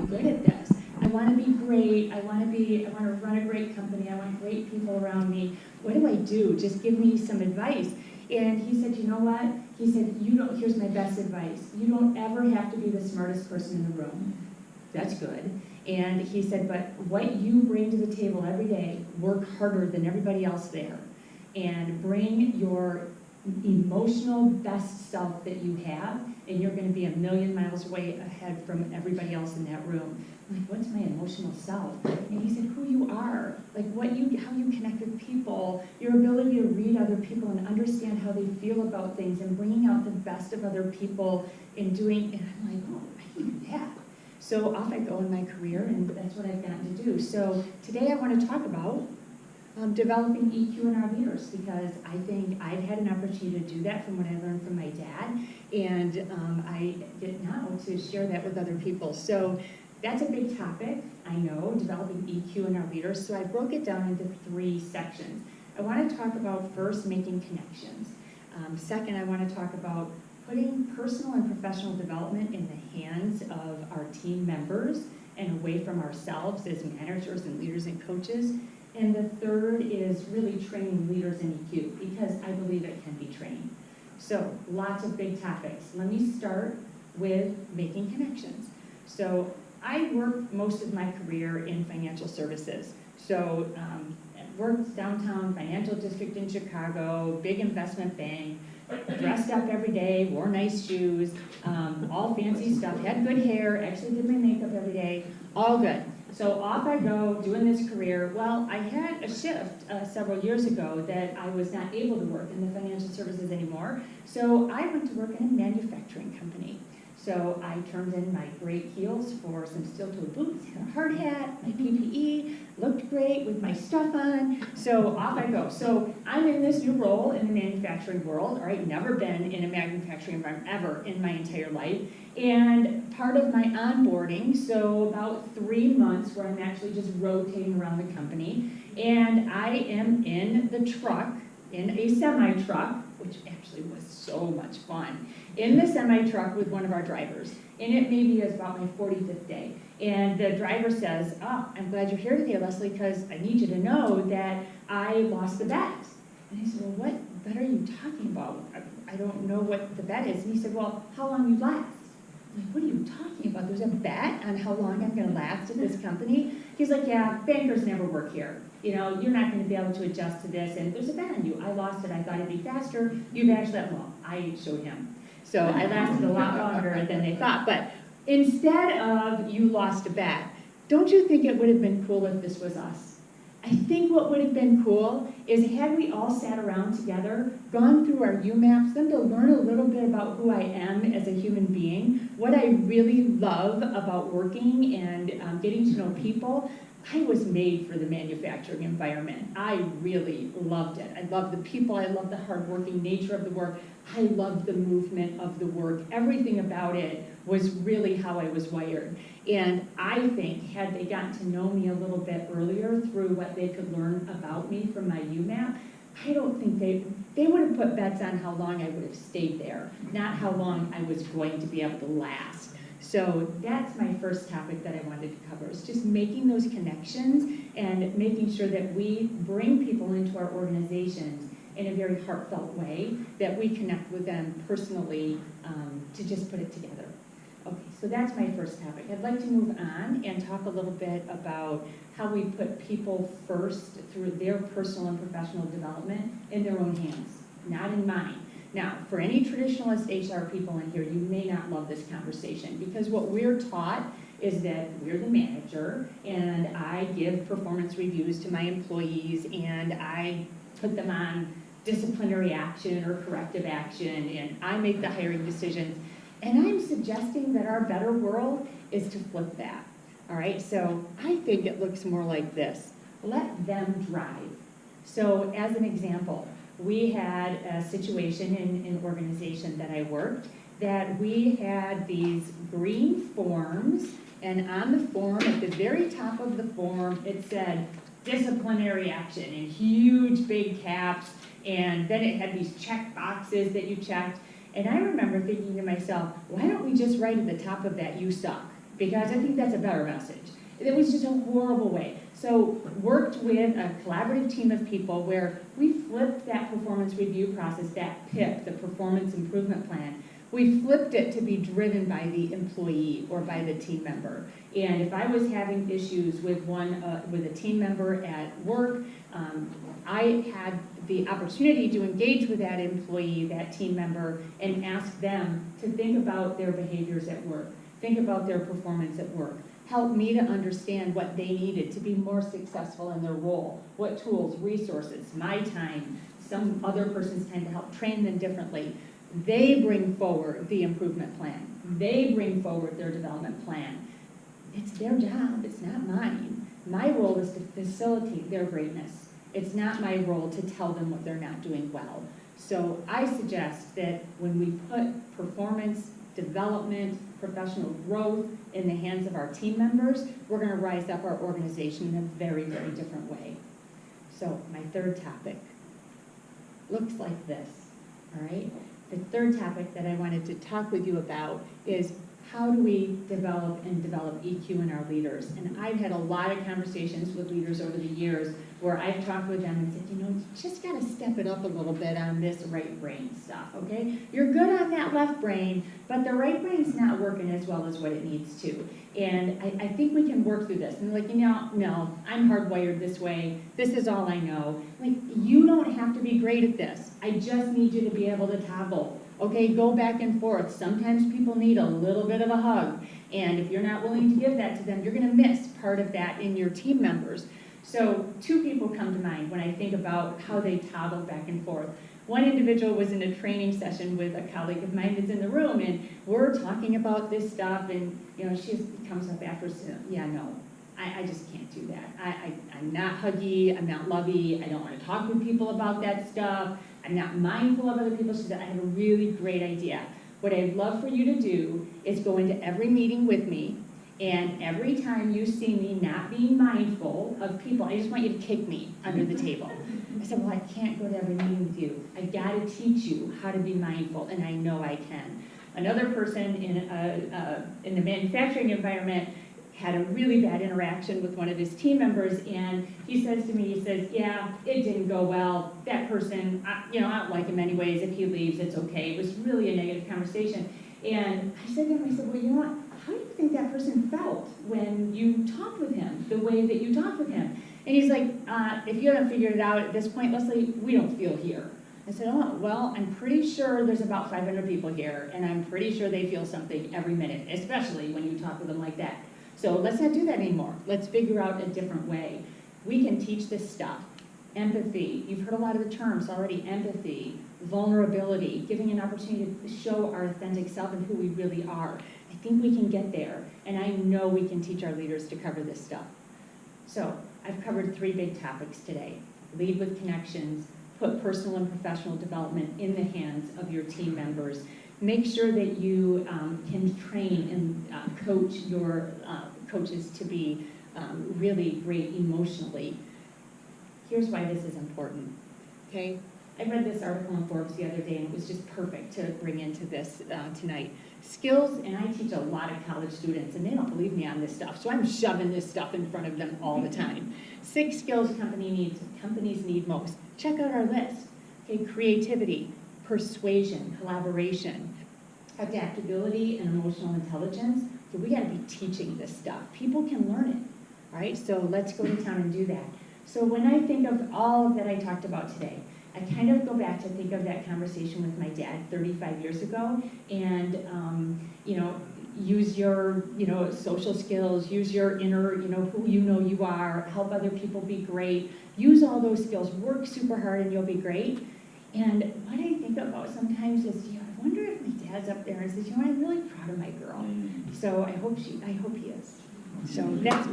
good at this. I want to be great. I want to run a great company. I want great people around me. What do I do? Just give me some advice. And he said, you know what? He said, here's my best advice. You don't ever have to be the smartest person in the room. That's good. And he said, but what you bring to the table every day, work harder than everybody else there. And bring your emotional best self that you have, and you're going to be a million miles away ahead from everybody else in that room. I'm like, what's my emotional self? And he said, who you are, like how you connect with people, your ability to read other people and understand how they feel about things, and bringing out the best of other people in doing. And I'm like, oh, I can do that. So off I go in my career, and that's what I've gotten to do. So today I want to talk about developing EQ in our leaders, because I think I've had an opportunity to do that from what I learned from my dad, and I get now to share that with other people. So that's a big topic, I know, developing EQ in our leaders. So I broke it down into 3 sections. I want to talk about first making connections. Second, I want to talk about putting personal and professional development in the hands of our team members and away from ourselves as managers and leaders and coaches. And the third is really training leaders in EQ, because I believe it can be trained. So lots of big topics. Let me start with making connections. So I worked most of my career in financial services. So worked downtown financial district in Chicago, big investment bank, dressed up every day, wore nice shoes, all fancy stuff, had good hair, actually did my makeup every day, all good. So off I go, doing this career. Well, I had a shift several years ago that I was not able to work in the financial services anymore. So I went to work in a manufacturing company. So I turned in my great heels for some steel-toed boots, and a hard hat, my PPE, looked great with my stuff on. So off I go. So I'm in this new role in the manufacturing world. All right, never been in a manufacturing environment ever in my entire life. And part of my onboarding, so about 3 months where I'm actually just rotating around the company, and I am in the truck, in a semi-truck, which actually was so much fun, in the semi-truck with one of our drivers. And it maybe is about my 45th day. And the driver says, oh, I'm glad you're here today, Leslie, because I need you to know that I lost the bet. And I said, well, what bet are you talking about? I don't know what the bet is. And he said, well, how long you last? I'm like, what are you talking about? There's a bet on how long I'm going to last at this company? He's like, yeah, bankers never work here. You know, you're not going to be able to adjust to this, and there's a bet on you. I lost it. I thought it'd be faster. You've actually, well, I showed him. So I lasted a lot longer than they thought. But instead of you lost a bet, don't you think it would have been cool if this was us? I think what would have been cool is had we all sat around together, gone through our UMAPs, then to learn a little bit about who I am as a human being, what I really love about working and getting to know people. I was made for the manufacturing environment. I really loved it. I loved the people. I loved the hardworking nature of the work. I loved the movement of the work. Everything about it was really how I was wired. And I think had they gotten to know me a little bit earlier through what they could learn about me from my UMAP, I don't think they would have put bets on how long I would have stayed there, not how long I was going to be able to last. So that's my first topic that I wanted to cover, is just making those connections and making sure that we bring people into our organizations in a very heartfelt way, that we connect with them personally to just put it together. Okay, so that's my first topic. I'd like to move on and talk a little bit about how we put people first through their personal and professional development in their own hands, not in mine. Now, for any traditionalist HR people in here, you may not love this conversation, because what we're taught is that we're the manager and I give performance reviews to my employees and I put them on disciplinary action or corrective action and I make the hiring decisions. And I'm suggesting that our better world is to flip that. All right, so I think it looks more like this. Let them drive. So as an example, we had a situation in an organization that I worked that we had these green forms, and on the form, at the very top of the form, it said disciplinary action in huge big caps, and then it had these check boxes that you checked. And I remember thinking to myself, why don't we just write at the top of that, you suck? because I think that's a better message. It was just a horrible way. So worked with a collaborative team of people where we flipped that performance review process, that PIP, the performance improvement plan. We flipped it to be driven by the employee or by the team member. And if I was having issues with with a team member at work, I had the opportunity to engage with that employee, that team member, and ask them to think about their behaviors at work, think about their performance at work, help me to understand what they needed to be more successful in their role, what tools, resources, my time, some other person's time to help train them differently. They bring forward the improvement plan. They bring forward their development plan. It's their job, it's not mine. My role is to facilitate their greatness. It's not my role to tell them what they're not doing well. So I suggest that when we put performance, development, professional growth in the hands of our team members, we're going to rise up our organization in a very, very different way. So my third topic looks like this, all right? The third topic that I wanted to talk with you about is how do we develop EQ in our leaders? And I've had a lot of conversations with leaders over the years where I've talked with them and said, you know, you just got to step it up a little bit on this right brain stuff, okay? You're good on that left brain, but the right brain's not working as well as what it needs to. And I think we can work through this. And like, you know, no, I'm hardwired this way. This is all I know. Like, you don't have to be great at this. I just need you to be able to toggle. Okay, go back and forth. Sometimes people need a little bit of a hug. And if you're not willing to give that to them, you're going to miss part of that in your team members. So two people come to mind when I think about how they toggle back and forth. One individual was in a training session with a colleague of mine that's in the room, and we're talking about this stuff, and you know, she comes up after, yeah, no, I just can't do that. I'm not huggy, I'm not lovey, I don't want to talk with people about that stuff, I'm not mindful of other people. She said, I have a really great idea. What I'd love for you to do is go into every meeting with me, and every time you see me not being mindful of people, I just want you to kick me under the table. I said, well, I can't go to every meeting with you. I got to teach you how to be mindful, and I know I can. Another person in the manufacturing environment had a really bad interaction with one of his team members, and he says to me, he says, yeah, it didn't go well. That person, you know, I don't like him anyways. If he leaves, it's okay. It was really a negative conversation. And I said to him, I said, well, you know what? How do you think that person felt when you talked with him, the way that you talked with him? And he's like, if you haven't figured it out at this point, Leslie, we don't feel here. I said, oh, well, I'm pretty sure there's about 500 people here, and I'm pretty sure they feel something every minute, especially when you talk with them like that. So let's not do that anymore. Let's figure out a different way. We can teach this stuff. Empathy, you've heard a lot of the terms already, empathy, vulnerability, giving an opportunity to show our authentic self and who we really are. I think we can get there, and I know we can teach our leaders to cover this stuff. So I've covered 3 big topics today. Lead with connections, put personal and professional development in the hands of your team members. Make sure that you can train and coach your coaches to be really great emotionally. Here's why this is important, okay? I read this article in Forbes the other day, and it was just perfect to bring into this tonight. Skills, and I teach a lot of college students, and they don't believe me on this stuff, so I'm shoving this stuff in front of them all the time. 6 skills companies need most. Check out our list. Okay, creativity, persuasion, collaboration, adaptability, and emotional intelligence. So we got to be teaching this stuff. People can learn it, all right? So let's go to town and do that. So when I think of all that I talked about today, I kind of go back to think of that conversation with my dad 35 years ago, and you know, use your social skills, use your inner, who you are, help other people be great, use all those skills, work super hard and you'll be great. And what I think about sometimes is, I wonder if my dad's up there and says, I'm really proud of my girl. So I hope he is. So that's